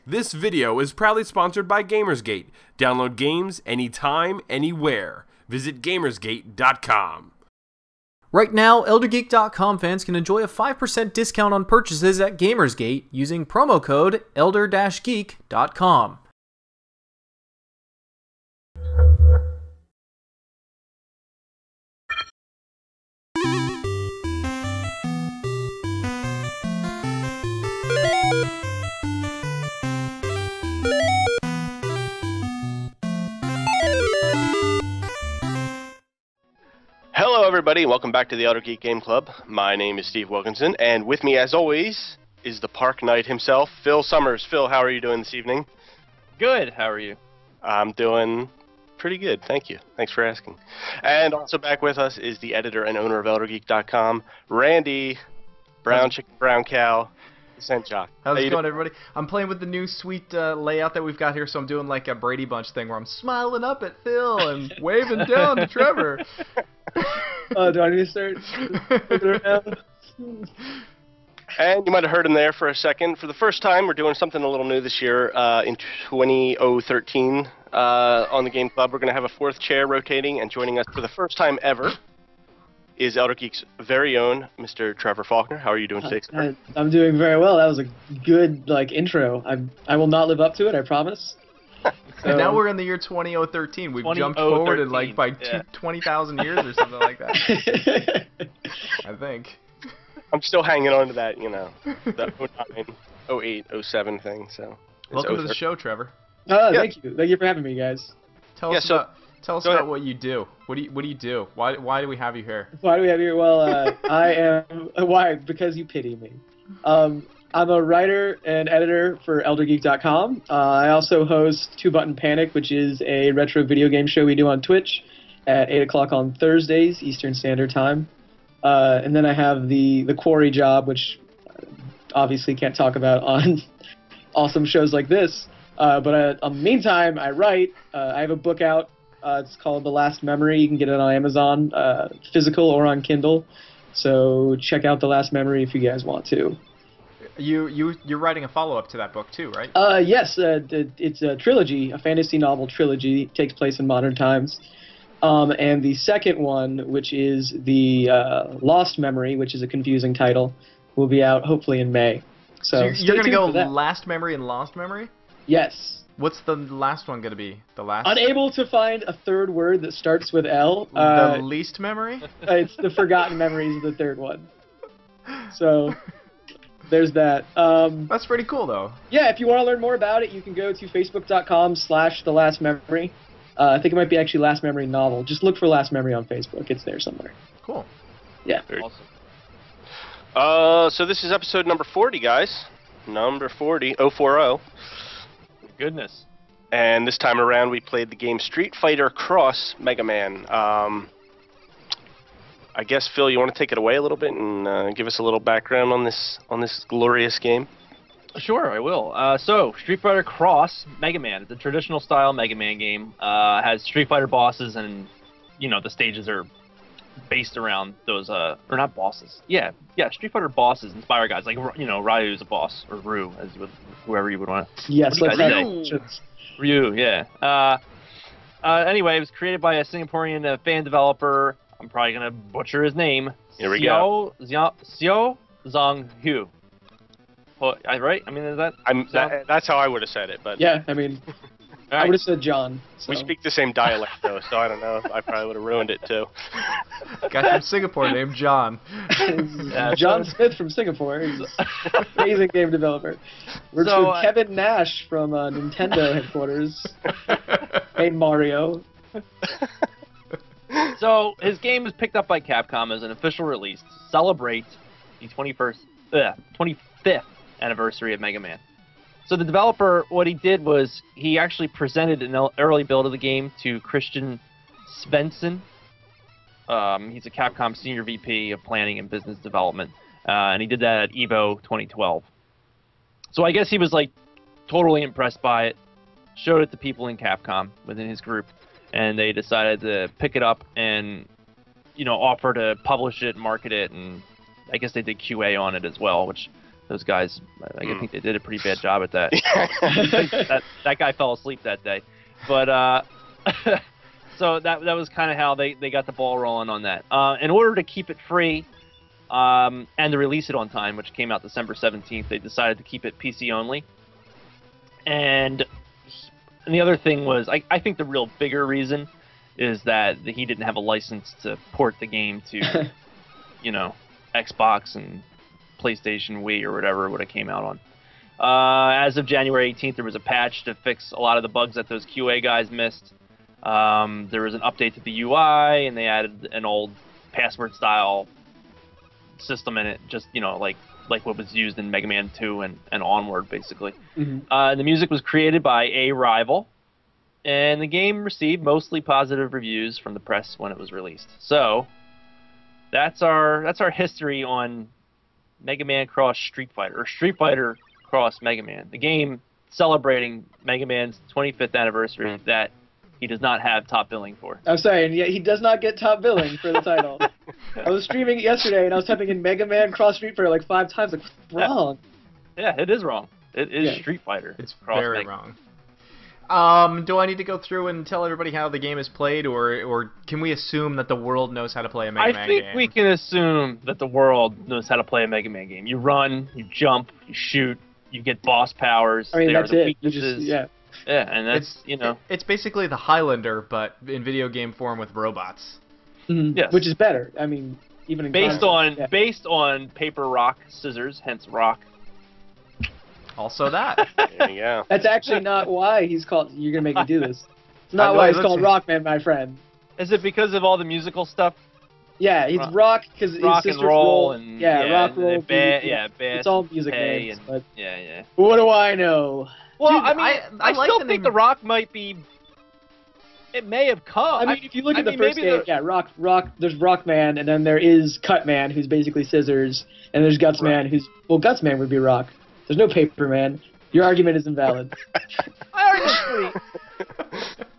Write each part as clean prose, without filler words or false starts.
This video is proudly sponsored by Gamersgate. Download games anytime, anywhere. Visit Gamersgate.com. Right now, ElderGeek.com fans can enjoy a 5% discount on purchases at Gamersgate using promo code Elder-Geek.com. Hello everybody, welcome back to the Elder Geek Game Club. My name is Steve Wilkinson, and with me as always is the Park Knight himself, Phil Summers. Phil, how are you doing this evening? Good, how are you? I'm doing pretty good, thank you. Thanks for asking. And also back with us is the editor and owner of ElderGeek.com, Randy, Brown Chicken Brown Cow, the Scent Jock. How's it going, everybody? I'm playing with the new sweet layout that we've got here, so I'm doing like a Brady Bunch thing where I'm smiling up at Phil and waving down to Trevor. Oh, do I need to start looking around? And you might have heard him there for a second. For the first time, we're doing something a little new this year in 2013 on the Game Club. We're going to have a fourth chair rotating, and joining us for the first time ever is Elder Geek's very own Mr. Trevor Faulkner. How are you doing today, sir? I'm doing very well. That was a good intro. I will not live up to it, I promise. And now we're in the year 2013. We've jumped forward in by 20,000 years or something like that. I think. I'm still hanging on to that, that 09, 08, 07 thing. So welcome to the show, Trevor. Thank you. Thank you for having me, guys. Tell us about what you do. What do you do? Why do we have you here? Why do we have you here? Well, I am why because you pity me. I'm a writer and editor for ElderGeek.com. I also host Two Button Panic, which is a retro video game show we do on Twitch at 8 o'clock on Thursdays, Eastern Standard Time. And then I have the Quarry job, which obviously can't talk about on awesome shows like this. But in the meantime, I write. I have a book out. It's called The Last Memory. You can get it on Amazon, physical or on Kindle. So check out The Last Memory if you guys want to. You're writing a follow-up to that book too, right? Yes, it's a trilogy, a fantasy novel trilogy. It takes place in modern times. And the second one, which is the Lost Memory, which is a confusing title, will be out hopefully in May. So you're going to go Last Memory and Lost Memory? Yes. What's the last one going to be? The last? Unable to find a third word that starts with L. The least memory? It's the Forgotten Memories of the third one. So there's that. That's pretty cool, though. Yeah, if you want to learn more about it, you can go to facebook.com/thelastmemory. I think it might be actually Last Memory Novel. Just look for Last Memory on Facebook. It's there somewhere. Cool. Yeah. Very awesome. So this is episode number 40, guys. Number 40. 040. Goodness. And this time around, we played the game Street Fighter Cross Mega Man. I guess, Phil, you want to take it away a little bit and give us a little background on this glorious game? Sure, I will. So, Street Fighter Cross Mega Man. It's a traditional style Mega Man game. Has Street Fighter bosses, and the stages are based around those or not bosses. Yeah, Street Fighter bosses inspire guys like Ryu's a boss, or Ryu, as you would, whoever you would want. Yes, let's Ryu, yeah. Anyway, it was created by a Singaporean fan developer. I'm probably gonna butcher his name. Here we go. Xiao Zhang-hu. Right? I mean, is that? That's how I would have said it, but yeah, I mean, I would have said John. So. We speak the same dialect, though, so I don't know. I probably would have ruined it too. Guy from Singapore named John. John Smith from Singapore. He's an amazing game developer. We're with Kevin Nash from Nintendo headquarters. Made Mario. So his game was picked up by Capcom as an official release to celebrate the 25th anniversary of Mega Man. So the developer, what he did was he actually presented an early build of the game to Christian Svensson. He's a Capcom Senior VP of Planning and Business Development, and he did that at EVO 2012. So I guess he was totally impressed by it, showed it to people in Capcom within his group, and they decided to pick it up and offer to publish it, market it, and I guess they did QA on it as well, which Those guys, I think they did a pretty bad job at that. that guy fell asleep that day. But so that was kind of how they got the ball rolling on that. In order to keep it free and to release it on time, which came out December 17th, they decided to keep it PC only. And the other thing was, I think the real bigger reason is that he didn't have a license to port the game to, Xbox and PlayStation, Wii, or whatever it would have came out on. As of January 18th, there was a patch to fix a lot of the bugs that those QA guys missed. There was an update to the UI, and they added an old password-style system in it, just, like what was used in Mega Man 2 and onward, basically. Mm-hmm. The music was created by A Rival, and the game received mostly positive reviews from the press when it was released. So that's our history on Mega Man Cross Street Fighter, or Street Fighter Cross Mega Man, the game celebrating Mega Man's 25th anniversary that he does not have top billing for. I'm sorry, and yet he does not get top billing for the title. I was streaming it yesterday, and I was typing in Mega Man Cross Street Fighter like 5 times. Like, what's wrong? Yeah, it is wrong. It is Street Fighter. It's Cross very Mega. wrong. Do I need to go through and tell everybody how the game is played, or can we assume that the world knows how to play a Mega Man game? I think we can assume that the world knows how to play a Mega Man game. You run, you jump, you shoot, you get boss powers. I mean, They are that's the it. weaknesses. Yeah. Yeah, and that's, It's basically the Highlander, but in video game form with robots. Mm-hmm. Yes. Which is better. I mean, even in based concept, on paper, rock, scissors, hence rock. Also that. There you go. That's actually not why he's called. You're gonna make me do this. It's not why he's called Rockman, my friend. Is it because of all the musical stuff? Yeah, it's rock because his Rock sister's and roll roll. and rock and roll. bad, beat, bad. It's all music pay names. and, But yeah. what do I know? Well, Dude, I mean, I like still the think name the of- Rock might be. It may have come. I mean, if you look at the mean, first maybe game, yeah, rock. There's Rockman, and then there is Cutman, who's basically scissors, and there's Gutsman, who's Gutsman would be rock. There's no Paperman. Your argument is invalid. I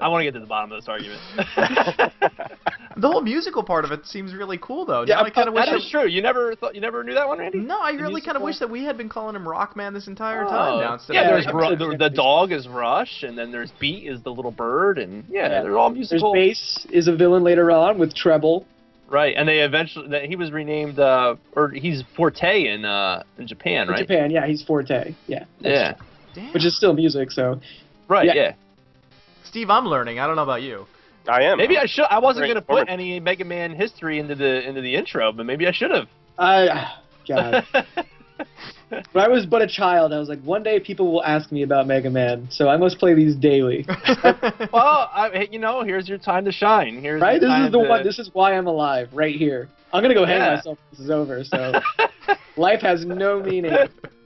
want to get to the bottom of this argument. The whole musical part of it seems really cool, though. Yeah, Now I kind of wish That is true. You never knew that one, Randy? No, I The really kind of musical? wish that we had been calling him Rockman this entire time now. Instead Yeah, of there's episodes- the dog is Rush, and then there's Beat is the little bird, and they're all There's musical. Bass is a villain later on with Treble. Right, and they eventually he was renamed, or he's Forte in Japan, In right? Japan, yeah, he's Forte. Yeah. Yeah. Damn. Which is still music, so. Right. Yeah. Yeah. Steve, I'm learning. I don't know about you. I am. Maybe I should. I wasn't Great gonna put any Mega Man history into the intro, but maybe I should have. God. When I was but a child, I was like, one day people will ask me about Mega Man, so I must play these daily. Well, here's your time to shine. Here's Right? your This is time the to- one. This is why I'm alive, right here. I'm gonna go hang Yeah. myself when this is over. So life has no meaning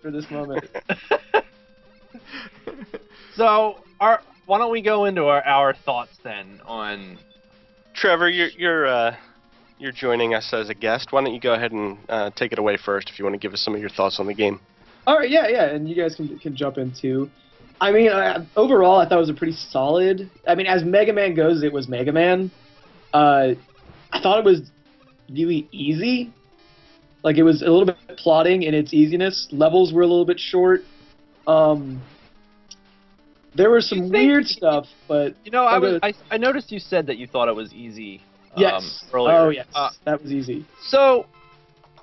for this moment. So, why don't we go into our thoughts then on? Trevor, you're joining us as a guest. Why don't you go ahead and take it away first if you want to give us some of your thoughts on the game. All right, yeah, and you guys can jump in too. I mean, overall, I thought it was a pretty solid. I mean, as Mega Man goes, it was Mega Man. I thought it was really easy. Like, it was a little bit plodding in its easiness. Levels were a little bit short. There was some weird stuff, but I noticed you said that you thought it was easy. yes. Earlier. Oh yes, that was easy. So,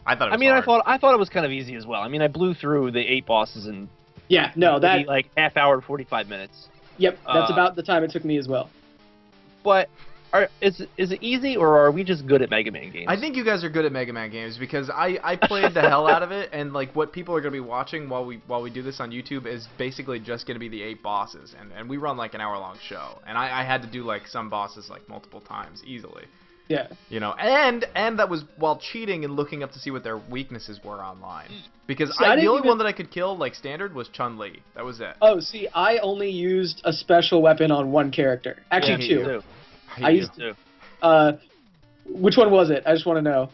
I thought it was I mean, hard. I thought it was kind of easy as well. I mean, I blew through the 8 bosses in Yeah, no, that. maybe like half hour to 45 minutes. Yep, that's uh, about the time it took me as well. But is it easy, or are we just good at Mega Man games? I think you guys are good at Mega Man games because I played the hell out of it, and like what people are going to be watching while we do this on YouTube is basically just going to be the 8 bosses, and we run like an hour-long show, and I had to do like some bosses like multiple times easily. Yeah. You know, and that was while cheating and looking up to see what their weaknesses were online. Because See, I the didn't only even- one that I could kill like standard was Chun-Li. That was it. Oh, see, I only used a special weapon on one character. Actually, Yeah, me two. too. I used Too. Which one was it? I just want to know.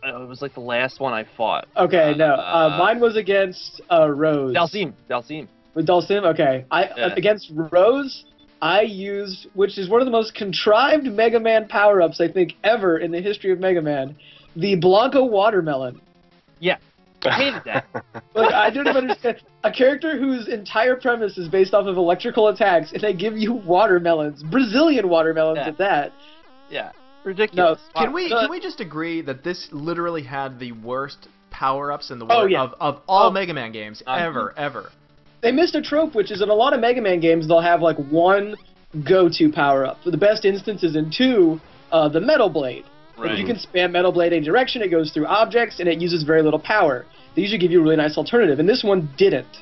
It was like the last one I fought. Okay, no. Mine was against Rose. Dalsim. With Dalsim? Okay. Yeah. Against Rose, I used, which is one of the most contrived Mega Man power-ups, I think, ever in the history of Mega Man, the Blanco Watermelon. Yeah. I hated that. Like, I don't even understand. A character whose entire premise is based off of electrical attacks, and they give you watermelons, Brazilian watermelons Yeah. at that. Yeah, ridiculous. No, Can we just agree that this literally had the worst power-ups in the world Oh, yeah. of all Mega Man games ever? They missed a trope, which is in a lot of Mega Man games, they'll have like one go-to power-up. The best instance is in 2, the Metal Blade. Like, Right. you can spam Metal Blade any direction, it goes through objects, and it uses very little power. They usually give you a really nice alternative, and this one didn't.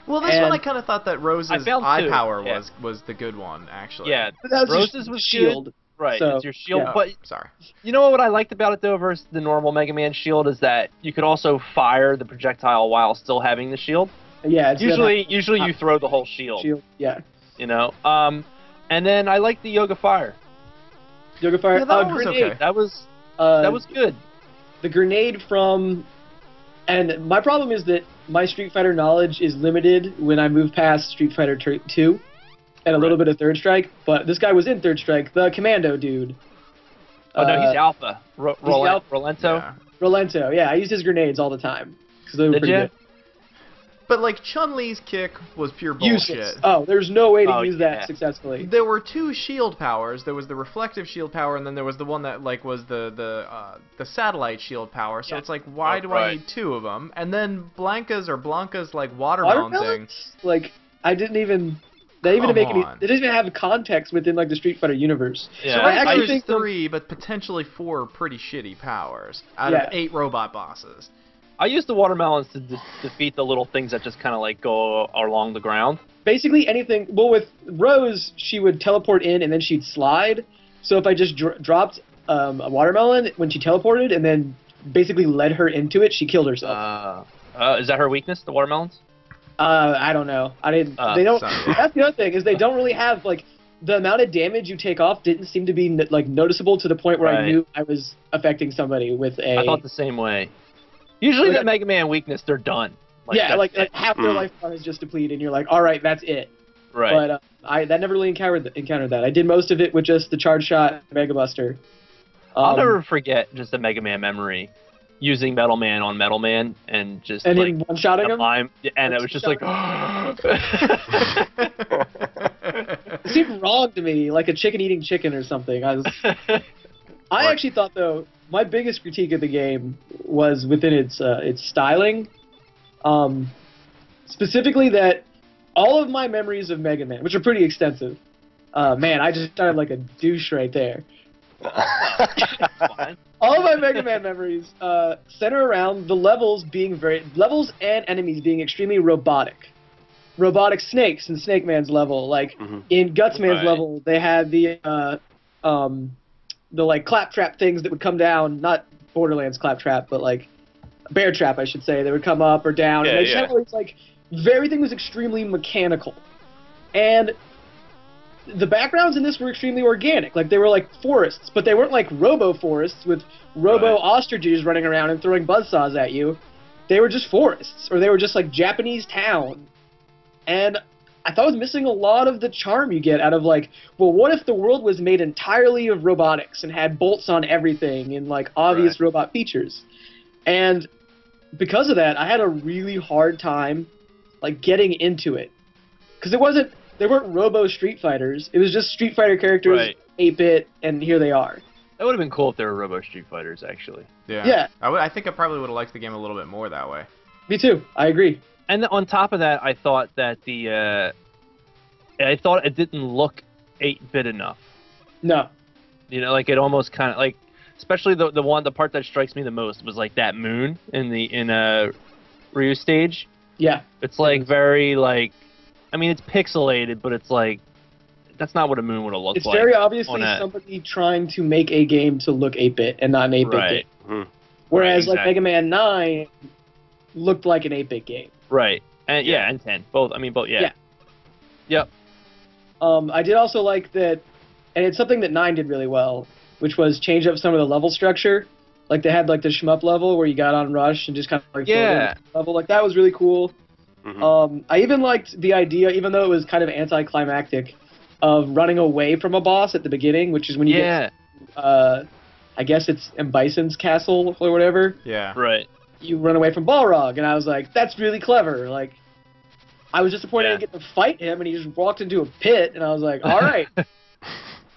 Well, this And- one I kind of thought that Rose's I found eye two, power yeah. was the good one, actually. Yeah, But that's just Rose's was shield. good. Right, So, it's your shield. yeah. But Sorry. you know what I liked about it, though, versus the normal Mega Man shield, is that you could also fire the projectile while still having the shield. Yeah, it's Usually you throw the whole shield, shield. Yeah. you know? And then I liked the Yoga Fire. Yoga Fire. Yeah, that one was grenade. okay. That was good. The grenade from, and my problem is that my Street Fighter knowledge is limited when I move past Street Fighter 2 and a little bit of Third Strike, but this guy was in Third Strike, the Commando dude. Oh, no, he's Alpha. Alpha. Rolento. Yeah. Rolento, yeah, I used his grenades all the time. Because they were Did pretty you? good. But like Chun-Li's kick was pure Useless. bullshit. Oh, there's no way to Oh, use yeah. that successfully. There were 2 shield powers. There was the reflective shield power, and then there was the one that like was the satellite shield power. So Yeah. it's like, why Oh, do right. I need 2 of them? And then Blanca's like watermelon thing. Watermelons? Like, I didn't even. They didn't even Come make any. on. They didn't even have context within like the Street Fighter universe. Yeah. So I I actually there's think 3, but potentially 4 pretty shitty powers out Yeah. of 8 robot bosses. I used the watermelons to defeat the little things that just kind of like go along the ground. Basically anything. Well, with Rose, she would teleport in and then she'd slide. So if I just dropped a watermelon when she teleported and then basically led her into it, she killed herself. Is that her weakness, the watermelons? I don't know. I didn't. They don't. That's the other thing is they don't really have like the amount of damage you take off didn't seem to be like noticeable to the point where I Right. knew I was affecting somebody with a. I thought the same way. Usually, Like- that Mega Man weakness, they're done. yeah, that's like it. half their life bar is just depleted, and you're like, all right, that's it. Right. But I never really encountered that. I did most of it with just the charge shot, Mega Buster. I'll never forget just a Mega Man memory, using Metal Man on Metal Man and just And like then one shotting him. and it was just like. It seemed wrong to me, like a chicken eating chicken or something. I actually thought though my biggest critique of the game was within its styling, specifically that all of my memories of Mega Man, which are pretty extensive. Man, I just sounded like a douche right there. All of my Mega Man memories center around the levels and enemies being extremely robotic. Robotic snakes in Snake Man's level, like in Guts Man's Right. level, they had the like claptrap things that would come down, not Borderlands claptrap, but like Bear Trap, I should say. They would come up or down, and Yeah, they just had all these like everything was extremely mechanical, and the backgrounds in this were extremely organic. Like they were like forests, but they weren't like robo forests with robo Right. ostriches running around and throwing buzzsaws at you. They were just forests, or they were just like Japanese town. And I thought it was missing a lot of the charm you get out of like, well, what if the world was made entirely of robotics and had bolts on everything and like obvious robot features? And because of that, I had a really hard time like getting into it. Because they weren't Robo Street Fighters. It was just Street Fighter characters, Right. 8-bit, and here they are. That would have been cool if they were Robo Street Fighters, actually. Yeah. I think I probably would have liked the game a little bit more that way. Me too. I agree. And on top of that, I thought that I thought it didn't look 8-bit enough. No. You know, like it almost kind of like, especially the part that strikes me the most was like that moon in Ryu stage. Yeah. It's like very like, I mean, it's pixelated, but it's like that's not what a moon would have looked It's like. very obviously on a- somebody trying to make a game to look 8-bit and not an 8-bit Right. game. Whereas Right, like Mega Man 9 looked like an 8-bit game. Right. And yeah, and 10. Both. I mean, both. Yeah. Yep. I did also like that, and it's something that 9 did really well, which was change up some of the level structure. Like they had like the shmup level where you got on Rush and just kind of like Yeah. level. Like that was really cool. I even liked the idea, even though it was kind of anticlimactic, of running away from a boss at the beginning, which is when you get, I guess it's M. Bison's castle or whatever. Yeah. Right. you run away from Balrog, and I was like, that's really clever. Like, I was disappointed I Yeah. didn't get to fight him, and he just walked into a pit, and I was like, all right.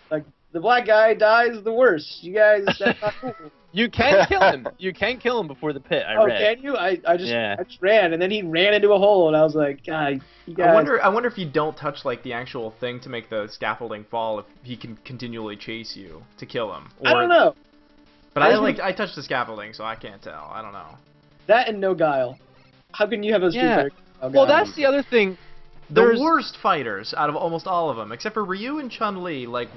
Like, the black guy dies the worst. You guys, that's not cool. You can kill him. You can kill him before the pit. I Oh, read. can you? I just Yeah. ran, and then he ran into a hole, and I was like, God, you guys. I wonder if you don't touch like the actual thing to make the scaffolding fall, if he can continually chase you to kill him. I don't know. But I I touched the scaffolding, so I can't tell. I don't know. That and no guile. How can you have a Street Yeah. Fighter? No Well, guile? that's the other thing. The There's- worst fighters out of almost all of them, except for Ryu and Chun-Li. Like,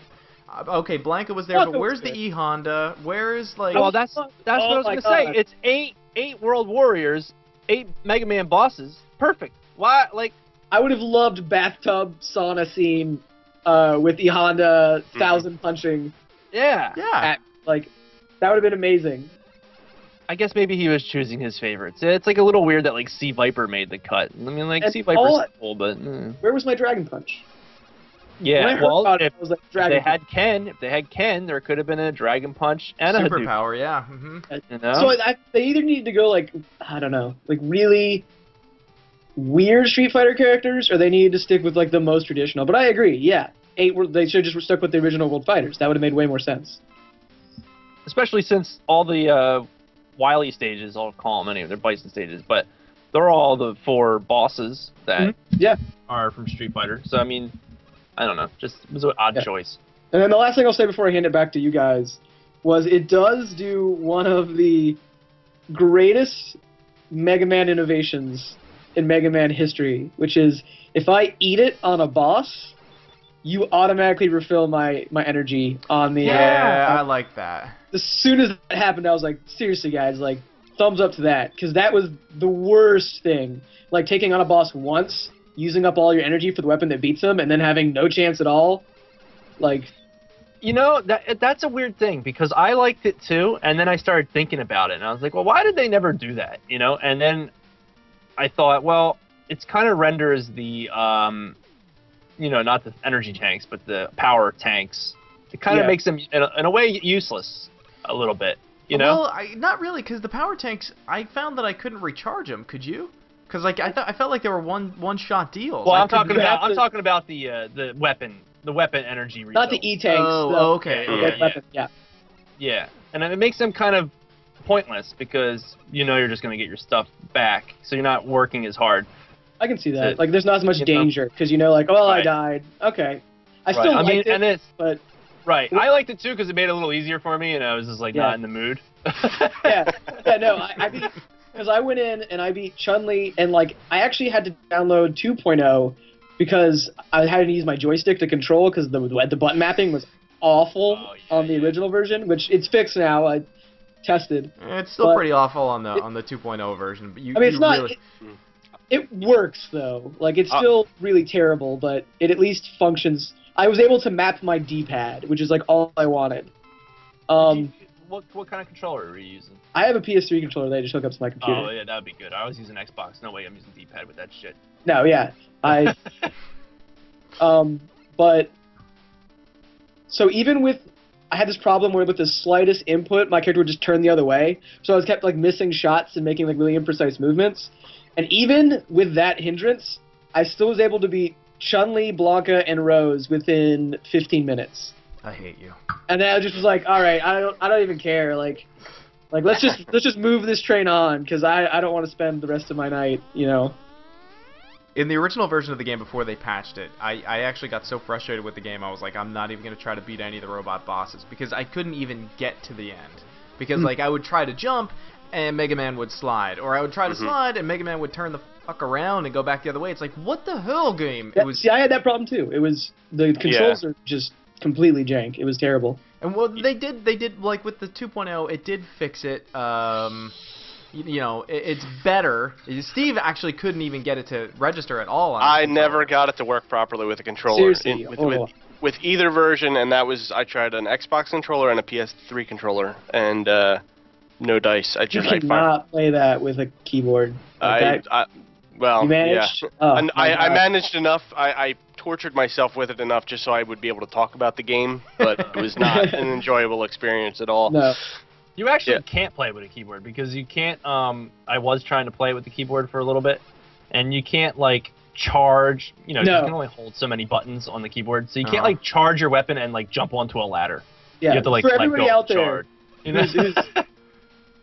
okay, Blanca was there, Blanca but where's was the E Honda? Where's like? Well, that's Oh what I was my gonna say. God. It's eight World Warriors, 8 Mega Man bosses. Perfect. Why? Like, I would have loved bathtub sauna scene with E Honda 1000 punching. yeah. yeah. At, like, that would have been amazing. I guess maybe he was choosing his favorites. It's like a little weird that like Sea Viper made the cut. I mean, like And Sea Viper's all- cool, but Where was my Dragon Punch? When I yeah. heard Well, about it, if I was like, they Dragon Punch. had Ken, there could have been a Dragon Punch and a Hadouken. Superpower, yeah. Mm-hmm. You know? So they either need to go like, I don't know, like really weird Street Fighter characters, or they need to stick with like the most traditional. But I agree, yeah. They should have just stuck with the original World Fighters. That would have made way more sense. Especially since all the Wily stages, I'll call them anyway, they're Bison stages, but they're all the 4 bosses that Yeah. are from Street Fighter. So I mean, I don't know, just it was an odd Yeah. choice. And then the last thing I'll say before I hand it back to you guys was it does do one of the greatest Mega Man innovations in Mega Man history, which is if I eat it on a boss, you automatically refill my energy on the. Yeah, I like that. As soon as that happened, I was like, seriously, guys, like, thumbs up to that, because that was the worst thing. Like, taking on a boss once, using up all your energy for the weapon that beats him, and then having no chance at all. Like, You know, that's a weird thing because I liked it too, and then I started thinking about it, and I was like, well, why did they never do that? You know, and then I thought, well, it's kind of renders the, you know, not the energy tanks, but the power tanks. It kind of Yeah. makes them, in a way, useless a little bit. You know? Well, not really, because the power tanks, I found that I couldn't recharge them. Could you? Because like I felt like they were one-shot deals. Well, I I'm talking couldn't- about have the weapon energy. not the refill. E-tanks. Oh, okay. the Yeah, weapon, yeah. Yeah, and it makes them kind of pointless because you know you're just going to get your stuff back, so you're not working as hard. I can see that. It- Like, there's not as much you know? danger, because you know, like, oh, I Right. died. Okay. I Right. still I mean, liked it, and it's but right. I liked it too because it made it a little easier for me, and I was just like Yeah. not in the mood. yeah, no, I beat, because I went in and I beat Chun-Li, and like I actually had to download 2.0 because I had to use my joystick to control because the button mapping was awful Oh, yeah, on the original version, which it's fixed now. I tested. It's still But- pretty awful on the 2.0 version. But you, I mean, it's you not. really- It works though. Like it's still really terrible, but it at least functions. I was able to map my D-pad, which is like all I wanted. What kind of controller were you using? I have a PS3 controller that I just hook up to my computer. Oh yeah, that would be good. I was using Xbox. No way, I'm using D-pad with that shit. No, yeah, I. But so even with, I had this problem where with the slightest input, my character would just turn the other way. So I was kept like missing shots and making like really imprecise movements. And even with that hindrance, I still was able to beat Chun-Li, Blanca, and Rose within 15 minutes. I hate you. And then I just was like, all right, I don't even care. Like let's just move this train on because I don't want to spend the rest of my night, you know. In the original version of the game before they patched it, I actually got so frustrated with the game, I was like, I'm not even going to try to beat any of the robot bosses, because I couldn't even get to the end. Because, like, I would try to jump, and Mega Man would slide. Or I would try to slide, and Mega Man would turn the fuck around and go back the other way. It's like, what the hell, game? Yeah, It was, see, I had that problem too. It was, the controls are just completely jank. It was terrible. and well, they did, like, with the 2.0, it did fix it, you know, it's better. Steve actually couldn't even get it to register at all. On his I controller. never got it to work properly with a controller. Seriously, With either version, and that was, I tried an Xbox controller and a PS3 controller, and no dice. I You just cannot play that with a keyboard. Like that, well, you managed? yeah. Oh, And my I God. managed enough. I tortured myself with it enough just so I would be able to talk about the game, but it was not an enjoyable experience at all. No. You actually can't play with a keyboard because you can't. I was trying to play with the keyboard for a little bit, and you can't like charge. You know, you can only hold so many buttons on the keyboard, so you can't like charge your weapon and like jump onto a ladder. Yeah, you have to like for let everybody go out there, charge. You know?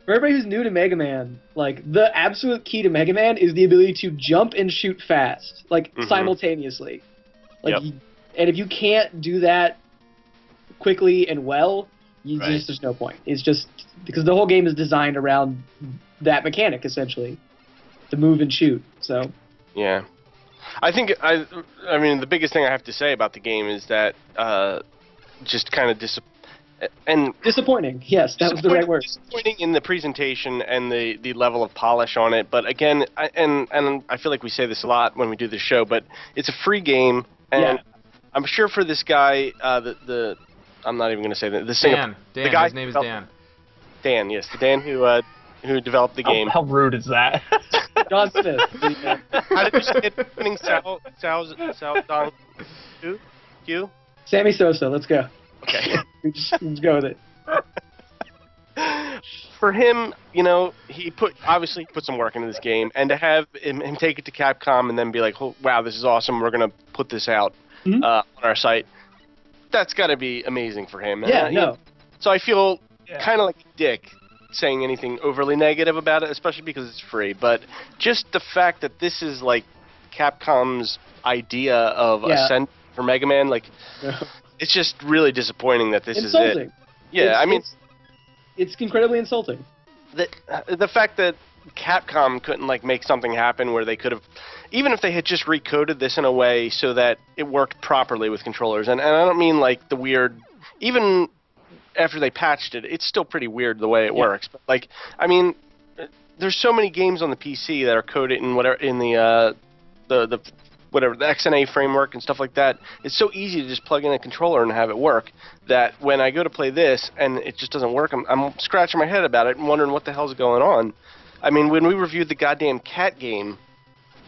For everybody who's new to Mega Man, like the absolute key to Mega Man is the ability to jump and shoot fast, like simultaneously. Like, and if you can't do that quickly and well, there's no point. It's just because the whole game is designed around that mechanic essentially, to move and shoot. So yeah, I think I mean the biggest thing I have to say about the game is that just kind of disappointing. Yes, that was the right word. Disappointing in the presentation and the level of polish on it. But again, and I feel like we say this a lot when we do this show, but it's a free game, and I'm sure for this guy, I'm not even going to say that. Dan. The guy his name is Dan. Dan, yes, the Dan who developed the game. How rude is that? John Smith. How did you say it? Opening Sao Dong Q? Sammy Sosa. Let's go. Okay. Let's go with it. For him, you know, he obviously put some work into this game, and to have him take it to Capcom and then be like, oh, wow, this is awesome, we're going to put this out on our site, that's got to be amazing for him. Yeah, no. So I feel kind of like a dick saying anything overly negative about it, especially because it's free, but just the fact that this is like Capcom's idea of Ascent for Mega Man, like, it's just really disappointing that this is it. Yeah, it's incredibly insulting. The fact that Capcom couldn't like make something happen where they could have, even if they had just recoded this in a way so that it worked properly with controllers, and I don't mean like the weird, even after they patched it, it's still pretty weird the way it works. But like, I mean, there's so many games on the PC that are coded in whatever in the whatever, the XNA framework and stuff like that. It's so easy to just plug in a controller and have it work that when I go to play this and it just doesn't work, I'm scratching my head about it and wondering what the hell's going on. I mean, when we reviewed the goddamn Cat game,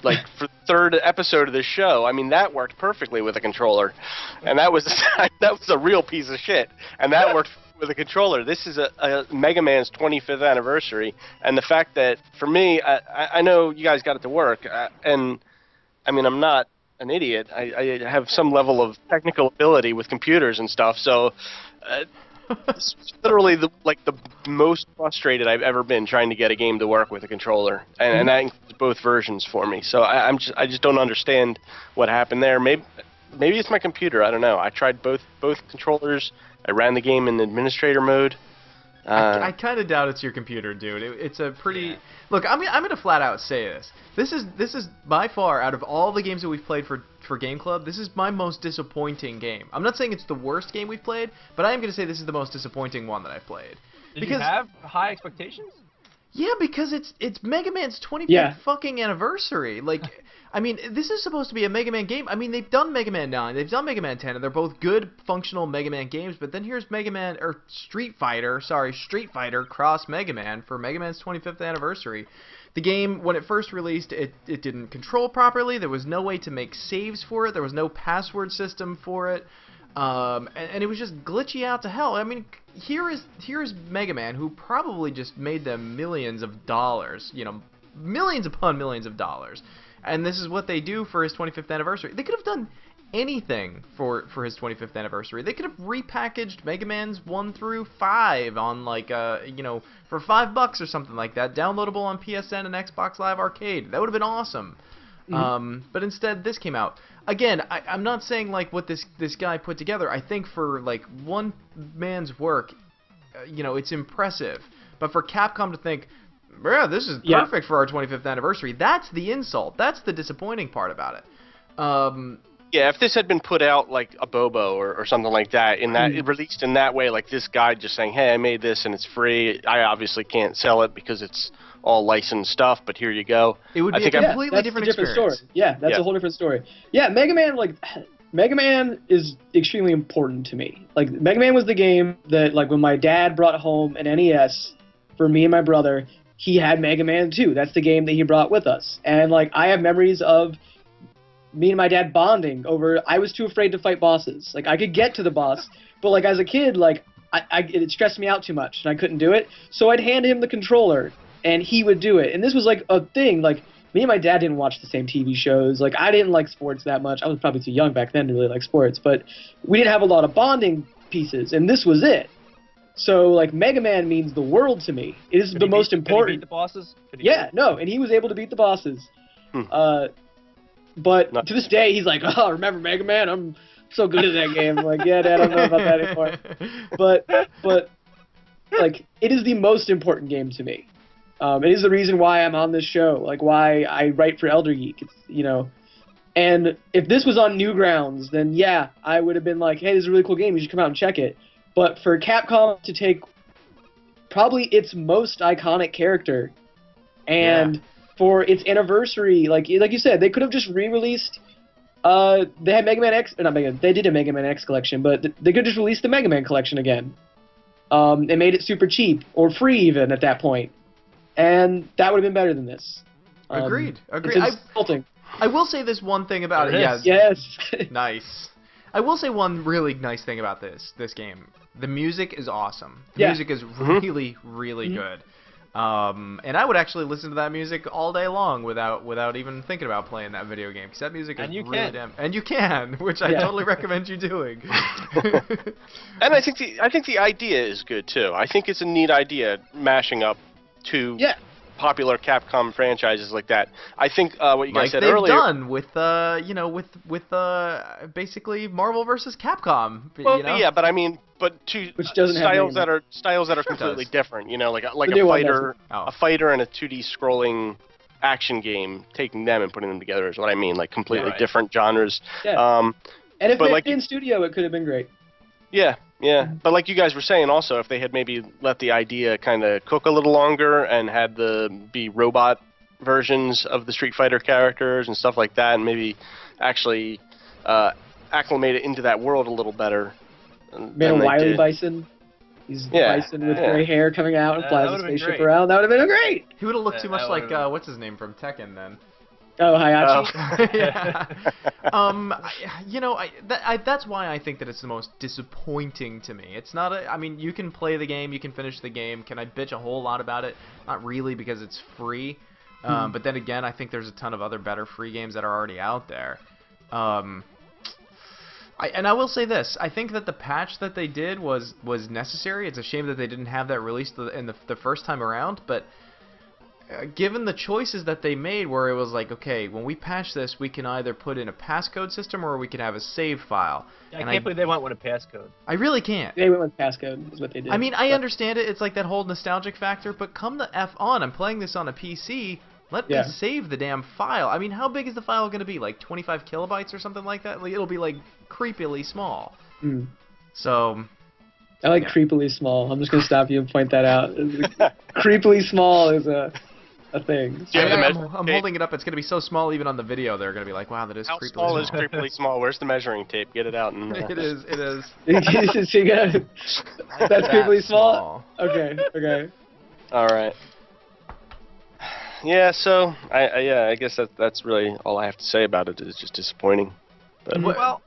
like for the third episode of this show, I mean, that worked perfectly with a controller. And that was a real piece of shit. And that worked with a controller. This is a Mega Man's 25th anniversary. And the fact that, for me, I know you guys got it to work, and I mean, I'm not an idiot. I have some level of technical ability with computers and stuff, so it's literally the most frustrated I've ever been trying to get a game to work with a controller, and that includes both versions for me. So I just don't understand what happened there. Maybe it's my computer. I don't know. I tried both controllers. I ran the game in administrator mode. I kind of doubt it's your computer, dude. It's a pretty... Look, I'm gonna flat out say this. This is by far, out of all the games that we've played for Game Club, this is my most disappointing game. I'm not saying it's the worst game we've played, but I am gonna say this is the most disappointing one that I've played. Did you have high expectations? Yeah, because it's Mega Man's 25th fucking anniversary. Like, I mean, this is supposed to be a Mega Man game. I mean, they've done Mega Man 9, they've done Mega Man 10, and they're both good, functional Mega Man games, but then here's Street Fighter Cross Mega Man for Mega Man's 25th anniversary. The game, when it first released, it didn't control properly. There was no way to make saves for it. There was no password system for it. And it was just glitchy out to hell. I mean, here is Mega Man, who probably just made them millions of dollars, you know, millions upon millions of dollars. And this is what they do for his 25th anniversary. They could have done anything for his 25th anniversary. They could have repackaged Mega Man's 1 through 5 on like you know, for $5 or something like that, downloadable on PSN and Xbox Live Arcade. That would have been awesome. But instead, this came out. Again, I'm not saying like what this guy put together. I think for like one man's work, you know, it's impressive. But for Capcom to think, yeah, this is perfect for our 25th anniversary, that's the insult. That's the disappointing part about it. Yeah, if this had been put out like a Bobo or something like that, released in that way, like this guy just saying, hey, I made this and it's free, I obviously can't sell it because it's all licensed stuff, but here you go. It would be a completely different experience. Story. Yeah, that's a whole different story. Yeah, Mega Man is extremely important to me. Like, Mega Man was the game that, like, when my dad brought home an NES for me and my brother, he had Mega Man 2. That's the game that he brought with us. And, like, I have memories of me and my dad bonding over, I was too afraid to fight bosses. Like, I could get to the boss, but, like, as a kid, like, it stressed me out too much, and I couldn't do it. So I'd hand him the controller, and he would do it. And this was like a thing. Like, me and my dad didn't watch the same TV shows. Like, I didn't like sports that much. I was probably too young back then to really like sports, but we didn't have a lot of bonding pieces, and this was it. So, like, Mega Man means the world to me. It is the most important. Could he beat the bosses? And he was able to beat the bosses. But to this day, he's like, oh, remember Mega Man? I'm so good at that game. I'm like, yeah, Dad, I don't know about that anymore. But like, it is the most important game to me. It is the reason why I'm on this show, like why I write for Elder Geek. It's, you know, and if this was on Newgrounds, then yeah, I would have been like, hey, this is a really cool game. You should come out and check it. But for Capcom to take probably its most iconic character and for its anniversary, like you said, they could have just re-released. They had Mega Man X, or not Mega. They did a Mega Man X collection, but they could just release the Mega Man collection again. They made it super cheap or free even at that point, and that would have been better than this. Agreed. It's insulting. I will say this one thing about it. Yes. Nice. I will say one really nice thing about this game. The music is awesome. The Yeah. music is really, really good. And I would actually listen to that music all day long without even thinking about playing that video game, because that music is really damn. And you can, which I totally recommend you doing. And I think the idea is good too. I think it's a neat idea, mashing up two popular Capcom franchises like that. I think what you guys said earlier. Like they've done with basically Marvel versus Capcom. Well, you know? yeah, but I mean, two Which doesn't styles have that are completely different. You know, like a new one fighter and a 2D scrolling action game. Taking them and putting them together is what I mean. Like completely different genres. Yeah. And if they'd like, been in studio, it could have been great. Yeah. But like you guys were saying also, if they had maybe let the idea kind of cook a little longer and had be robot versions of the Street Fighter characters and stuff like that, and maybe actually acclimate it into that world a little better. Made a Wily Bison. He's Bison with gray hair coming out and flies the spaceship around. That would have been great. He would have looked too much like what's his name from Tekken then. Oh, Hayashi. You know, that's why I think that it's the most disappointing to me. It's not I mean, you can play the game, you can finish the game. Can I bitch a whole lot about it? Not really, because it's free. But then again, I think there's a ton of other better free games that are already out there. And I will say this: I think that the patch that they did was necessary. It's a shame that they didn't have that released in the first time around, but given the choices that they made, where it was like, okay, when we patch this, we can either put in a passcode system or we can have a save file. Yeah, I can't believe they went with a passcode. I really can't. They went with passcode, is what they did. I mean, I understand it. It's like that whole nostalgic factor, but come the F on. I'm playing this on a PC. Let me save the damn file. I mean, how big is the file going to be? Like 25 kilobytes or something like that? Like, it'll be like creepily small. So... I like creepily small. I'm just going to stop you and point that out. Creepily small is a thing. I'm holding it up. It's going to be so small even on the video. They're going to be like, wow, that is creepily small. How small is creepily small? Where's the measuring tape? Get it out. And, It is. So you gotta, that's creepily small? Okay. All right. Yeah, so I guess that's really all I have to say about it. It's just disappointing. But, well,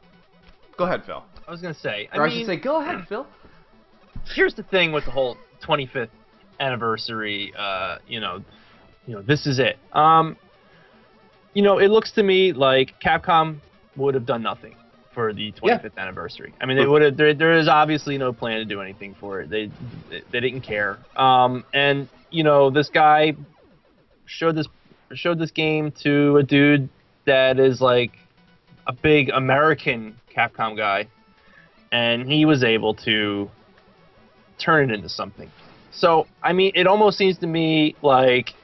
go ahead, Phil. I was going to say, I should say, go ahead, Phil. Here's the thing with the whole 25th anniversary, this is it. It looks to me like Capcom would have done nothing for the 25th anniversary. I mean, they would have. There is obviously no plan to do anything for it. They didn't care. And this guy showed this game to a dude that is like a big American Capcom guy, and he was able to turn it into something. So, I mean, it almost seems to me like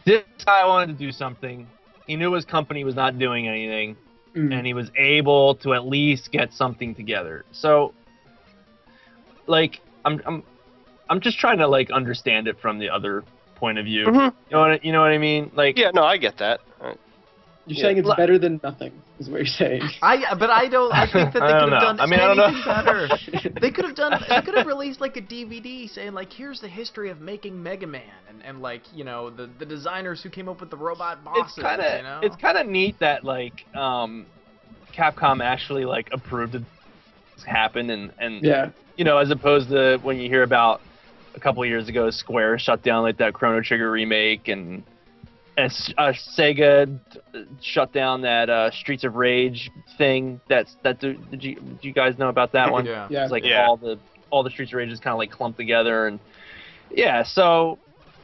this guy wanted to do something. He knew his company was not doing anything, and he was able to at least get something together. So, like, I'm just trying to like understand it from the other point of view. You know what I mean? Like, yeah, no, I get that. You're saying it's better than nothing, is what you're saying. I think that they could have done anything better. They could have released like a DVD saying like, here's the history of making Mega Man and like, the designers who came up with the robot bosses. It's kind of neat that like Capcom actually like approved happen, and Yeah. as opposed to when you hear about a couple of years ago, Square shut down like that Chrono Trigger remake, and Sega shut down that Streets of Rage thing. Did you guys know about that one? Yeah. It's like Yeah. all the Streets of Rage is kind of like clumped together, and yeah, so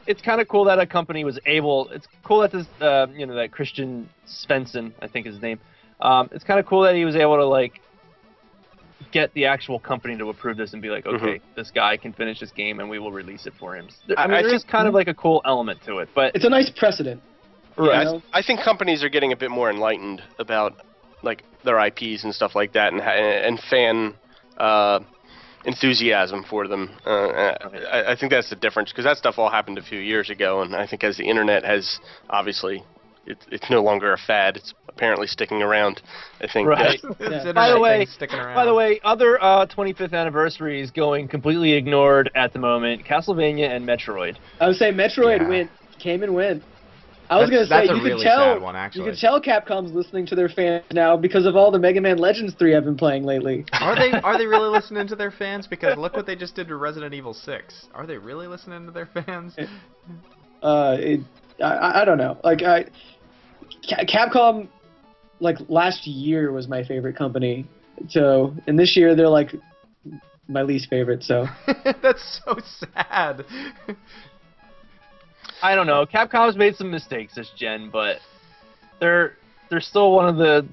it's kind of cool that a company was able. It's cool that this that Christian Svensson, I think is his name. It's kind of cool that he was able to like get the actual company to approve this and be like, okay, this guy can finish this game and we will release it for him. I mean, there's kind of like a cool element to it, but It's a nice precedent. Yeah, You know? I think companies are getting a bit more enlightened about like their IPs and stuff like that, and fan enthusiasm for them. I think that's the difference, because that stuff all happened a few years ago, and I think as the internet has obviously, it's no longer a fad. It's apparently sticking around. I think. Right. This By the internet way, thing's sticking around. other 25th anniversaries going completely ignored at the moment: Castlevania and Metroid. I would say Metroid Yeah. came and went. I was gonna say That's a you really could tell sad one, actually. you could tell Capcom's listening to their fans now because of all the Mega Man Legends 3 I've been playing lately. Are they really listening to their fans? Because look what they just did to Resident Evil 6. Are they really listening to their fans? I don't know. Like Capcom, like last year was my favorite company. So and this year they're like my least favorite. So That's so sad. I don't know. Capcom's made some mistakes this gen, but they're still one of the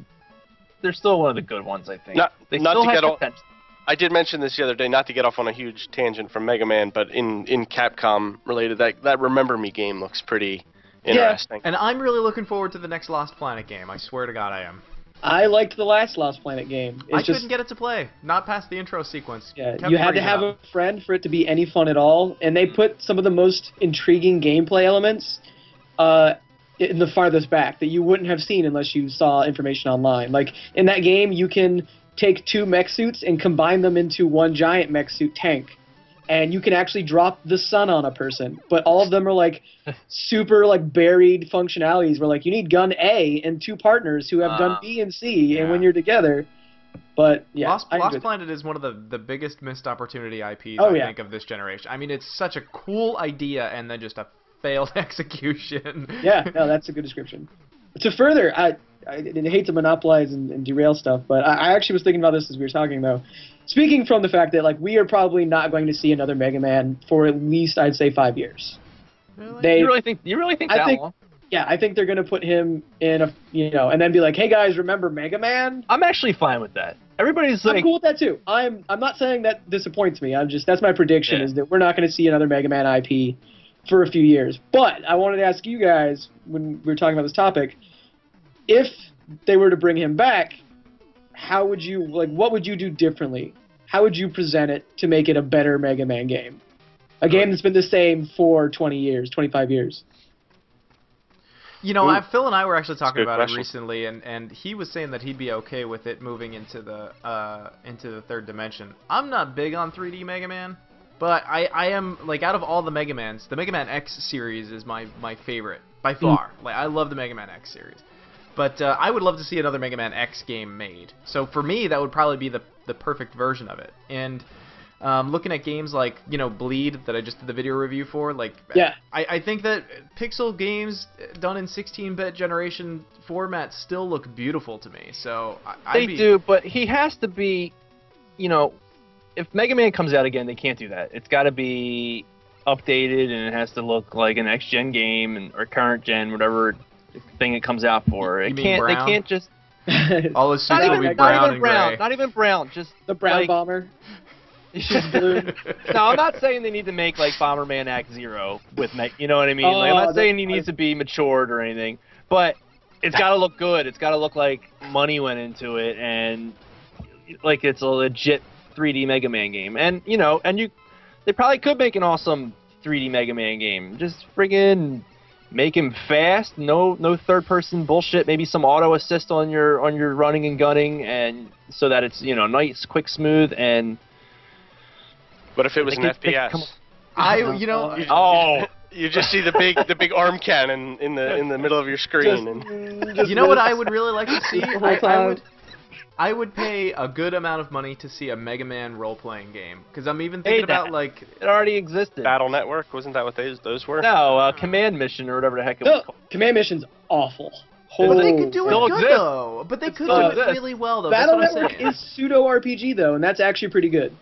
good ones, I think. Not still to have get off. potential. I did mention this the other day, not to get off on a huge tangent from Mega Man, but in Capcom related, that Remember Me game looks pretty interesting. And I'm really looking forward to the next Lost Planet game. I swear to God I am. I liked the last Lost Planet game. I couldn't get it to play. Not past the intro sequence. Yeah, Kept you had to freezing have up. a friend for it to be any fun at all, and they put some of the most intriguing gameplay elements in the farthest back that you wouldn't have seen unless you saw information online. Like, in that game, you can take two mech suits and combine them into one giant mech suit tank, and you can actually drop the sun on a person, but all of them are, like, super, like, buried functionalities where, like, you need gun A and two partners who have gun B and C, and when you're together... But yeah, Lost Planet is one of the biggest missed opportunity IPs Oh, I yeah. think of this generation. I mean, it's such a cool idea and then just a failed execution. Yeah, no, that's a good description. To further, I hate to monopolize and derail stuff, but I actually was thinking about this as we were talking, though. Speaking from the fact that like we are probably not going to see another Mega Man for at least, I'd say, 5 years. Really? You really think that long? Yeah, I think they're going to put him in a, and then be like, hey guys, remember Mega Man? I'm actually fine with that. Everybody's like, I'm cool with that too. I'm not saying that disappoints me. That's my prediction is that we're not going to see another Mega Man IP for a few years. But I wanted to ask you guys when we were talking about this topic, if they were to bring him back, how would you what would you do differently? How would you present it to make it a better Mega Man game? A game that's been the same for 20 years, 25 years. Phil and I were actually talking about question. it recently, and he was saying that he'd be okay with it moving into the third dimension. I'm not big on 3D Mega Man, but I am, like, out of all the Mega Mans, the Mega Man X series is my favorite by far. Like, I love the Mega Man X series, but I would love to see another Mega Man X game made. So for me, that would probably be the perfect version of it. And looking at games like, Bleed, that I just did the video review for, like, Yeah. I think that pixel games done in 16-bit generation formats still look beautiful to me. So they do, but he has to be, if Mega Man comes out again, they can't do that. It's got to be updated, and it has to look like an next-gen game or current gen, whatever thing it comes out for. You mean brown? They can't just... all the suits will be brown and gray. Not even brown, just The Brown like, Bomber. No, I'm not saying they need to make like Bomberman Act Zero with you know what I mean? Like, I'm not saying he needs to be matured or anything, but it's got to look good. It's got to look like money went into it, and like it's a legit 3D Mega Man game. And they probably could make an awesome 3D Mega Man game. Just friggin' make him fast, no third-person bullshit. Maybe some auto assist on your running and gunning, and so that it's nice, quick, smooth, and. But if it was an FPS, you just see the big arm cannon in the middle of your screen. You know what I would really like to see? I would pay a good amount of money to see a Mega Man role-playing game, because I'm even thinking about like It already existed. Battle Network, wasn't that what those were? No, Command Mission or whatever the heck it was No, called. Command Mission's awful. But they could do it Still good exists. though. But they could still do it exists. really well though. Battle That's what Network I'm saying. is pseudo RPG though, and that's actually pretty good.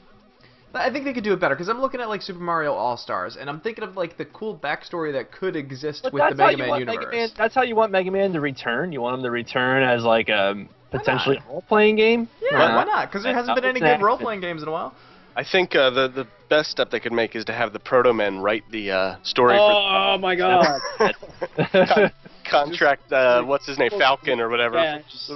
I think they could do it better because I'm looking at like Super Mario All Stars, and I'm thinking of like the cool backstory that could exist But with the that's how Mega you Man want universe. Mega Man. That's how you want Mega Man to return. You want him to return as like a potentially role-playing game. Yeah, why not? Because there hasn't been any good role-playing games in a while. I think the best step they could make is to have the Proto Men write the story Oh my god. for contract. What's his name, Falcon or whatever. Yeah, just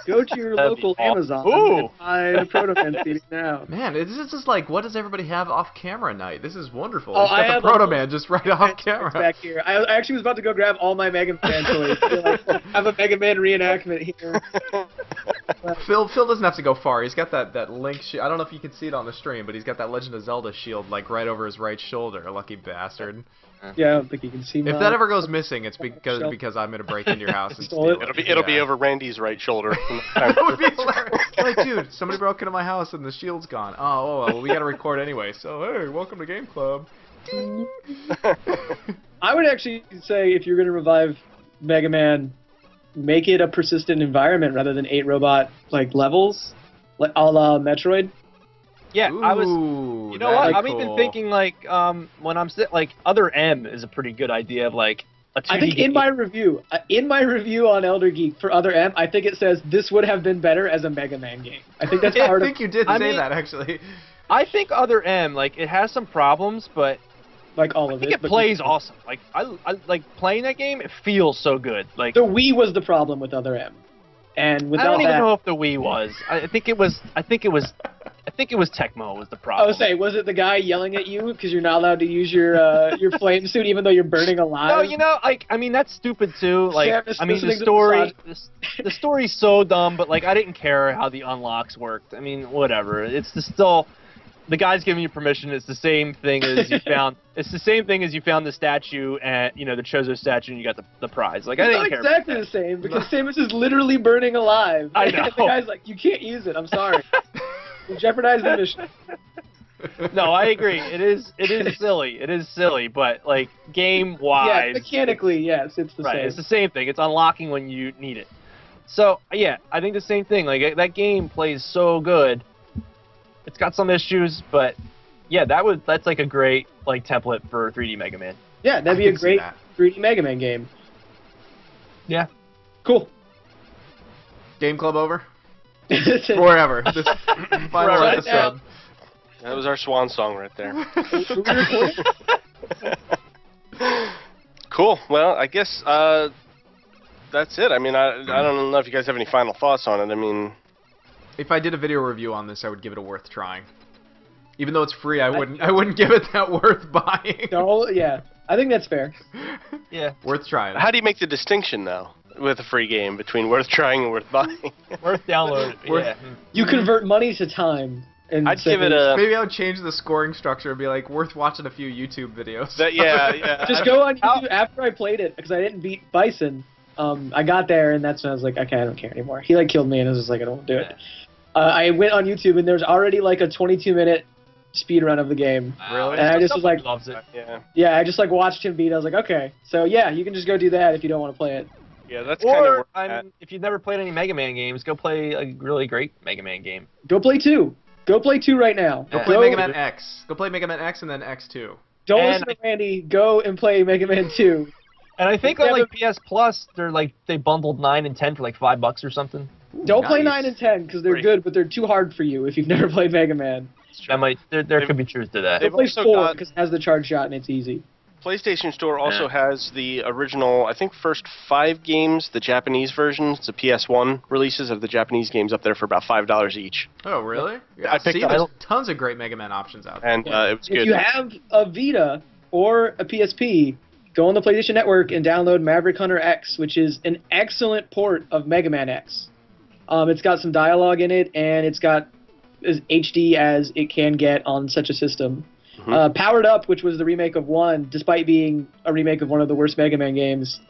go to your That'd be local awesome. Amazon Ooh. and buy the Proto Man CD now. Man, this is just like, what does everybody have off-camera night? This is wonderful. Oh, He's I got have the a Proto whole- Man just right off camera. Back here. I actually was about to go grab all my Mega Man toys. I have a Mega Man reenactment here. Phil doesn't have to go far. He's got that Link shield. I don't know if you can see it on the stream, but he's got that Legend of Zelda shield like right over his right shoulder. Lucky bastard. Yeah, I don't think you can see If that ever goes missing, it's because I'm gonna break into your house and Stole steal it. it. It'll be over Randy's right shoulder. That would be hilarious. Like, dude, somebody broke into my house and the shield's gone. Oh, well, we gotta record anyway. So, hey, welcome to Game Club. I would actually say if you're going to revive Mega Man, make it a persistent environment rather than 8 robot like levels, like a la Metroid. Yeah, I was. Ooh, You know what? that'd I'm be even cool. thinking like when I'm like Other M is a pretty good idea of like a 2D I think game. in my review on Elder Geek for Other M, I think it says this would have been better as a Mega Man game. I think that's I part think of you did I say mean- that actually. I think Other M like it has some problems, but like all I of think it but plays awesome. Like I like playing that game. It feels so good. Like The Wii was the problem with Other M, and I without don't even that, know if the Wii was. I think it was Tecmo was the I problem. was saying, was it the guy yelling at you because you're not allowed to use your flame suit even though you're burning alive? No, you know, like I mean that's stupid too. Like Sam is I mean the listening to story, the story's so dumb, but like I didn't care how the unlocks worked. I mean, whatever. It's just still the guy's giving you permission. It's the same thing as you found. It's the same thing as you found the statue and the Chozo statue and you got the prize. Like I It's didn't not care. exactly the same because Samus is literally burning alive. I And know. the guy's like, you can't use it. I'm sorry. You jeopardize the mission. No, I agree. It is silly. It is silly, but like game wise, Yeah, mechanically, yes, it's the right. same. It's the same thing. It's unlocking when you need it. So yeah, I think the same thing. Like that game plays so good. It's got some issues, but yeah, that's like a great like template for 3D Mega Man. Yeah, that'd I be a can see great that. 3D Mega Man game. Yeah. Cool. Game Club over? That's it. Forever. This final Right episode. That was our swan song right there. Are we recording? Cool. Well, I guess that's it. I mean, I don't know if you guys have any final thoughts on it. I mean, If I did a video review on this, I would give it a worth trying. Even though it's free, I wouldn't give it that worth buying. No, yeah. I think that's fair. Yeah. Worth trying. how do you make the distinction though with a free game between worth trying and worth buying? Worth download. Worth- Yeah. You convert money to time. And I'd say- give it a Maybe I would change the scoring structure and be like, worth watching a few YouTube videos. yeah. Just go on YouTube after I played it because I didn't beat Bison. I got there and that's when I was like, okay, I don't care anymore. He like killed me and I was just like, I don't do it. I went on YouTube and there's already like a 22-minute speed run of the game. Really? And I just was like, loves it. Yeah. yeah, I just like watched him beat. I was like, okay, so yeah, you can just go do that if you don't want to play it. Yeah, that's kind of Or where I I'm at. mean, if you've never played any Mega Man games, go play a really great Mega Man game. Go play 2. Go play 2 right now. Go Yeah. play Mega Man X. Go play Mega Man X and then X2. Don't And listen to Randy. Go and play Mega Man 2. And I think Yeah, on like PS Plus, they bundled 9 and 10 for like $5 or something. Don't play Nice. 9 and 10 because they're Great. good, but they're too hard for you if you've never played Mega Man. There could be truth to that. They've Go play also 4 got- because it has the charge shot and it's easy. PlayStation Store also Yeah. has the original, I think, first 5 games, the Japanese versions, the PS1 releases of the Japanese games up there for about $5 each. Oh, really? Yeah, I picked see, up- there's tons of great Mega Man options out there. And it was If good. you have a Vita or a PSP, go on the PlayStation Network and download Maverick Hunter X, which is an excellent port of Mega Man X. It's got some dialogue in it, and it's got as HD as it can get on such a system. Mhm. Powered Up, which was the remake of 1, despite being a remake of one of the worst Mega Man games,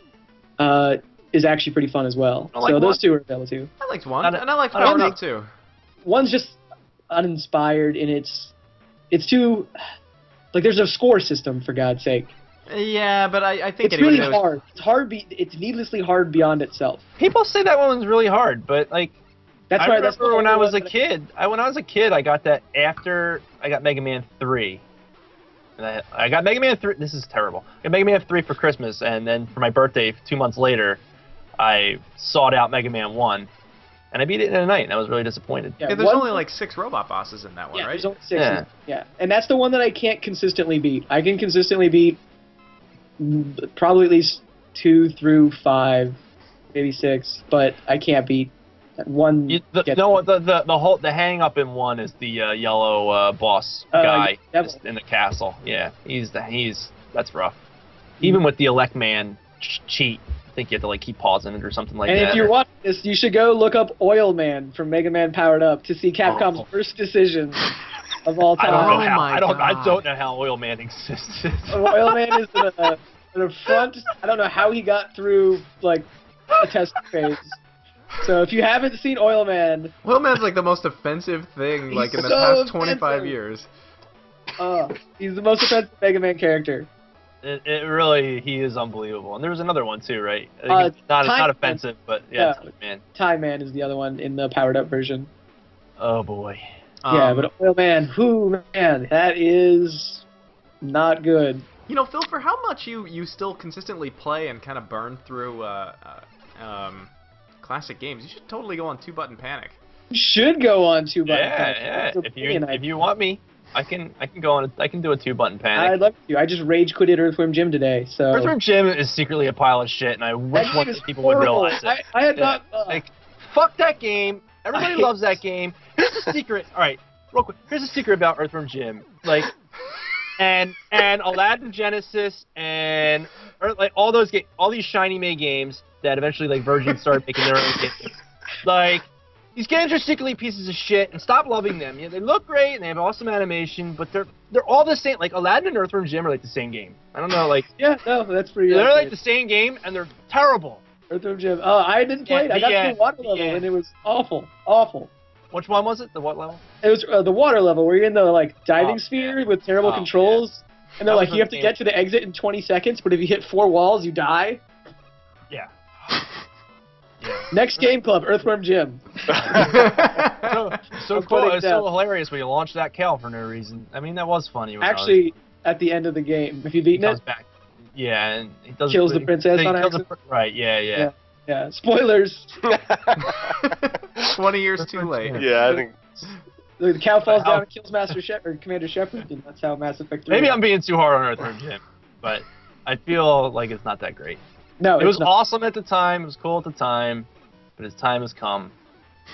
is actually pretty fun as well. I like So those one. two are available too. I liked 1, Not a- and I liked I don't Powered think- Up too. One's just uninspired, and it's too like there's no score system for God's sake. Yeah, but I think It's anybody really knows. hard. It's hard. It's needlessly hard beyond itself. People say that one was really hard, but like That's I why. remember That's the when I only was a one that kid. When I was a kid, I got that after I got Mega Man 3. And I got Mega Man 3. This is terrible. I got Mega Man 3 for Christmas, and then for my birthday, 2 months later, I sought out Mega Man 1, and I beat it in a night. And I was really disappointed. Yeah, Yeah, there's one- only like 6 robot bosses in that one, Yeah, right? there's only 6. Yeah. Yeah, and that's the one that I can't consistently beat. I can consistently beat probably at least 2 through 5, maybe 6, but I can't beat one. The hang up in 1 is the yellow boss guy Devil. in the castle. Yeah, that's rough. Even with the Elect Man cheat, I think you have to like keep pausing it or something like And that. if you're watching this, you should go look up Oil Man from Mega Man Powered Up to see Capcom's Oh. worst decision of all I time. don't know Oh how. my I God. don't know how Oil Man existed. Oil Man is in a front. I don't know how he got through like a test phase. So if you haven't seen Oil Man, Wheelman's like the most offensive thing like in the so past 25 offensive. years. he's the most offensive Mega Man character. It really, he is unbelievable. And there was another one too, right? I think it's Time not Man. offensive, but yeah, Yeah. man. Time Man is the other one in the Powered Up version. Oh boy. Yeah, but Oil Man, man, that is not good. You know, Phil, for how much you still consistently play and kind of burn through classic games, you should totally go on 2-Button Panic. You should go on 2-Button Yeah, Panic. yeah. That's a brilliant If idea. you want me, I can go on. I can do a 2-button panic. I'd love to. I just rage quitted Earthworm Jim today, so. Earthworm Jim is secretly a pile of shit, and I wish That more game is people would horrible. realize it. I had Yeah. not. Like, fuck that game. Everybody I- loves that game. Here's the secret. All right, real quick. Here's the secret about Earthworm Jim. Like, and Aladdin Genesis and like all those all these shiny May games that eventually like Virgin started making their own games. Like, these games are secretly pieces of shit, and stop loving them. Yeah, they look great and they have awesome animation, but they're all the same. Like Aladdin and Earthworm Jim are like the same game. I don't know, like Yeah, no, that's pretty. they're like accurate. the same game and they're terrible. Earthworm Jim. Oh, I didn't play it. I got to the water level, and it was awful. Awful. Which one was it? The what level? It was the water level where you're in the like diving Oh, sphere with terrible Oh, controls, and they're That like, was you have to the get to the exit in 20 seconds, but if you hit 4 walls, you die. Yeah. Next game club, Earthworm Jim. So I'm cool. putting It's down. so hilarious when you launch that cow for no reason. I mean, that was funny. when I was- Actually, at the end of the game, if you've he beaten comes it, back. Yeah, and he does Kills the princess he on kills the accident. right. Yeah. yeah, spoilers. 20 years too late. Yeah, I think. The cow falls How- down and kills Master Shepard, Commander Shepard, and that's how Mass Effect 3 Maybe ends. I'm being too hard on Earthworm Jim, but I feel like it's not that great. No, It it's was not. awesome at the time. It was cool at the time, but its time has come.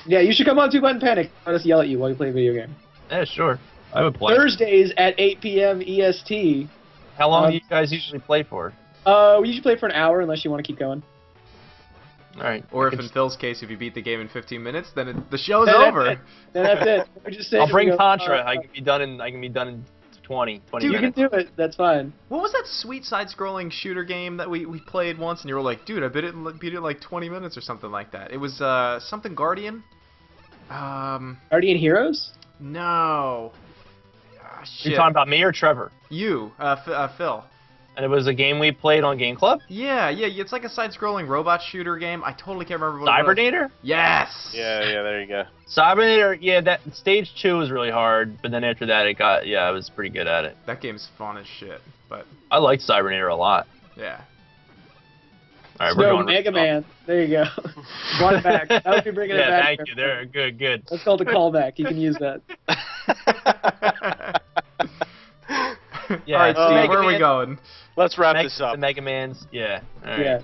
Yeah, you should come on 2-Button Panic. Let us yell at you while you play a video game. Yeah, sure. I would play. Thursdays at 8 p.m. EST. How long do you guys usually play for? We usually play for an hour unless you want to keep going. All right. Or if I can- in Phil's case, if you beat the game in 15 minutes, then the show's Then that's over. it. Then that's it. We just sit I'll and bring we go, Contra. I can be done in 20 you can minutes. do it. That's fine. What was that sweet side-scrolling shooter game that we played once, and you were like, dude, I beat it in like 20 minutes or something like that. It was something Guardian. Guardian Heroes? No. Shit. You're talking about me or Trevor? You, Phil. And it was a game we played on Game Club? Yeah, it's like a side-scrolling robot shooter game. I totally can't remember what it was. Cybernator? Yes. Yeah, there you go. Cybernator, yeah, that stage 2 was really hard, but then after that I was pretty good at it. That game's fun as shit, but I liked Cybernator a lot. yeah. All right, we're No, going Mega Man. There you go. Brought it back. That would be bringing it Yeah, back. thank you. There, good. That's called a callback. You can use that. Yeah, All right, so Steve, Mega where are we Man- going? Let's wrap this up. The Mega Man's, yeah. All right. Yeah.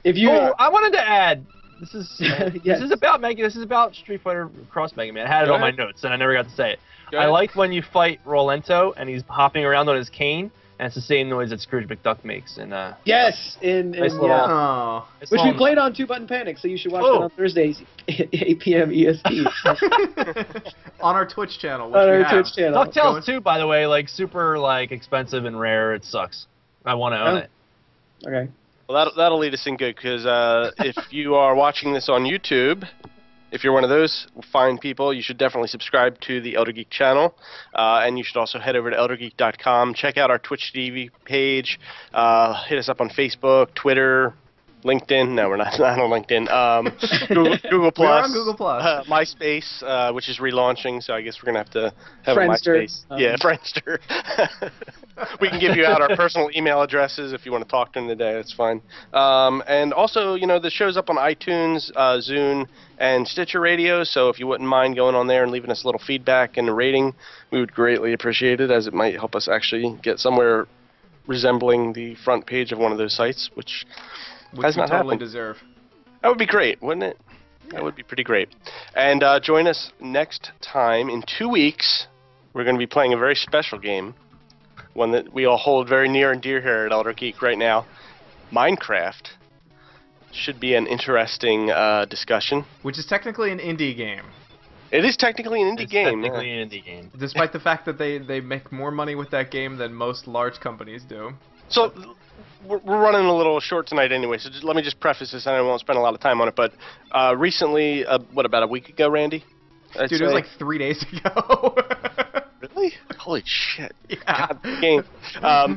If you. Oh, I wanted to add. This is Yes. this is about This is about Street Fighter Cross Mega Man. I had it Go on my ahead. notes and I never got to say it. Go I ahead. liked when you fight Rolento and he's hopping around on his cane, and it's the same noise that Scrooge McDuck makes. And Yes, in Nice little- yeah. Oh. it's Which we long- played on 2-Button Panic, so you should watch Oh. that on Thursdays, 8 p.m. EST. On our Twitch channel. Which on we our have. Twitch channel. DuckTales 2, by the way, like super like expensive and rare. It sucks. I want to own Oh. it. Okay. Well, that'll lead us in good, because if you are watching this on YouTube, if you're one of those fine people, you should definitely subscribe to the Elder Geek channel, and you should also head over to eldergeek.com, check out our Twitch TV page, hit us up on Facebook, Twitter, LinkedIn. No, we're not on LinkedIn. Google Plus. We're on Google Plus. MySpace, which is relaunching, so I guess we're gonna have to have Friendster. a MySpace. Yeah, Friendster. We can give you out our personal email addresses if you want to talk during the day. That's fine. And also, the show's up on iTunes, Zune, and Stitcher Radio. So if you wouldn't mind going on there and leaving us a little feedback and a rating, we would greatly appreciate it, as it might help us actually get somewhere resembling the front page of one of those sites, which has we not totally happened. deserve. That would be great, wouldn't it? That would be pretty great. And join us next time in 2 weeks. We're going to be playing a very special game, one that we all hold very near and dear here at Elder Geek right now. Minecraft. Should be an interesting discussion. Which is technically an indie game. It is technically an indie game. Technically an indie game. Despite the fact that they make more money with that game than most large companies do. So we're running a little short tonight anyway, so let me just preface this, and I won't spend a lot of time on it, but recently, about a week ago, Randy? Dude, it was like 3 days ago. Really? Holy shit. Yeah. God, game.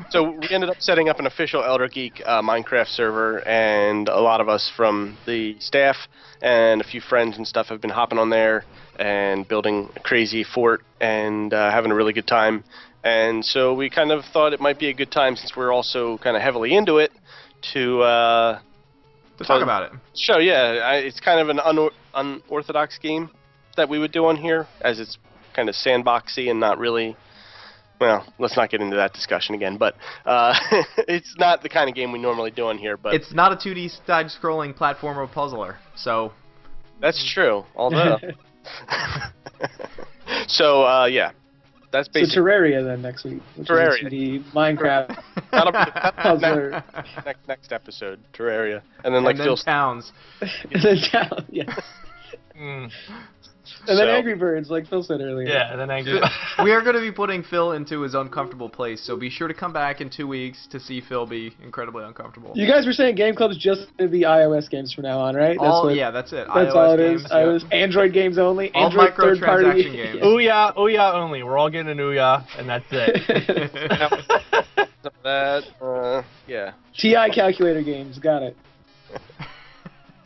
So we ended up setting up an official Elder Geek Minecraft server, and a lot of us from the staff and a few friends and stuff have been hopping on there and building a crazy fort and having a really good time. And so we kind of thought it might be a good time, since we're also kind of heavily into it, to talk about it. So yeah, it's kind of an unorthodox game that we would do on here, as it's kind of sandboxy and not really. Well, let's not get into that discussion again. But it's not the kind of game we normally do on here. But it's not a 2D side-scrolling platformer puzzler, so. That's true. Although. So yeah. That's basically So Terraria then next week. Which Terraria. Is the Minecraft that'll be puzzler. next episode, Terraria, and then like and then Phil. Towns. And then down, yes. And then So- Angry Birds, like Phil said earlier. Yeah, and then Angry. We are going to be putting Phil into his uncomfortable place, so be sure to come back in 2 weeks to see Phil be incredibly uncomfortable. You guys were saying Game Club's just going to be iOS games from now on, right? Yeah, that's it. That's iOS all it games, is. yeah. iOS, Android games only. All Android third-party microtransaction games. Ouya, Ouya only. We're all getting an Ouya, and that's it. That yeah. TI calculator games, got it.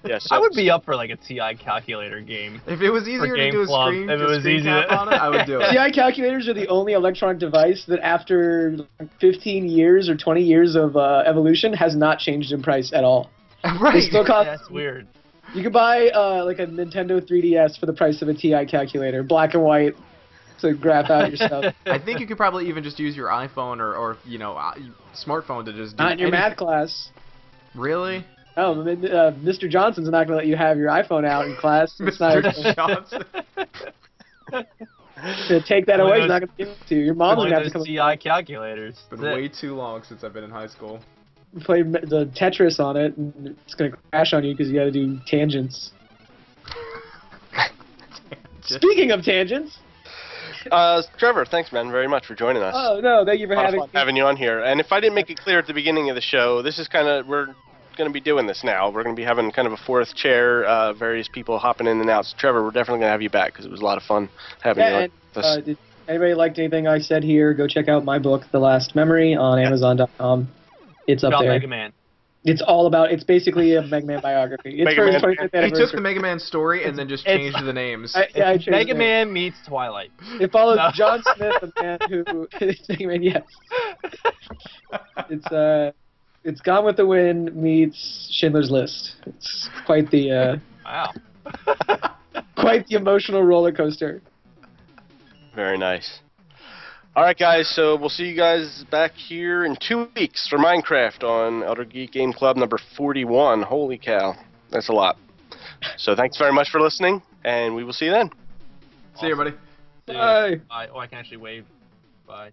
Yeah, so I would be up for like a TI calculator game. If it was easier to do a Club, screen, if it was screen easy cap to- on it, I would do it. TI calculators are the only electronic device that after 15 years or 20 years of evolution has not changed in price at all. They Right. still cost. That's weird. You could buy like a Nintendo 3DS for the price of a TI calculator, black and white, to graph out your stuff. I think you could probably even just use your iPhone or smartphone to just do Not in your anything. math class. Really? Oh, Mr. Johnson's not going to let you have your iPhone out in class. It's not Mr. Johnson. to take that away. He's not going to give it to you. Your mom's Only going to have to those come TI calculators. It's been That's it. way too long since I've been in high school. play the Tetris on it, and it's going to crash on you because you got to do tangents. Speaking of tangents. Trevor, thanks, man, very much for joining us. Oh, no, thank you for A lot of having fun me. having you on here. And if I didn't make it clear at the beginning of the show, this is we're going to be doing this now. We're going to be having kind of a fourth chair, various people hopping in and out. So, Trevor, we're definitely going to have you back because it was a lot of fun having you on. And, with us. did anybody liked anything I said here, go check out my book, The Last Memory, on Amazon.com. It's up About there. Mega Man. It's basically a Mega Man biography. It's Mega for his Man. 25th He took anniversary. the Mega Man story and then just changed the names. I changed Mega it. Man meets Twilight. It follows No. John Smith, a man who it's Mega Man. Yes, it's Gone with the Wind meets Schindler's List. It's quite the Wow. quite the emotional roller coaster. Very nice. All right, guys, so we'll see you guys back here in 2 weeks for Minecraft on Elder Geek Game Club number 41. Holy cow. That's a lot. So thanks very much for listening, and we will see you then. See you, buddy. See ya. Bye. Bye. Oh, I can actually wave. Bye.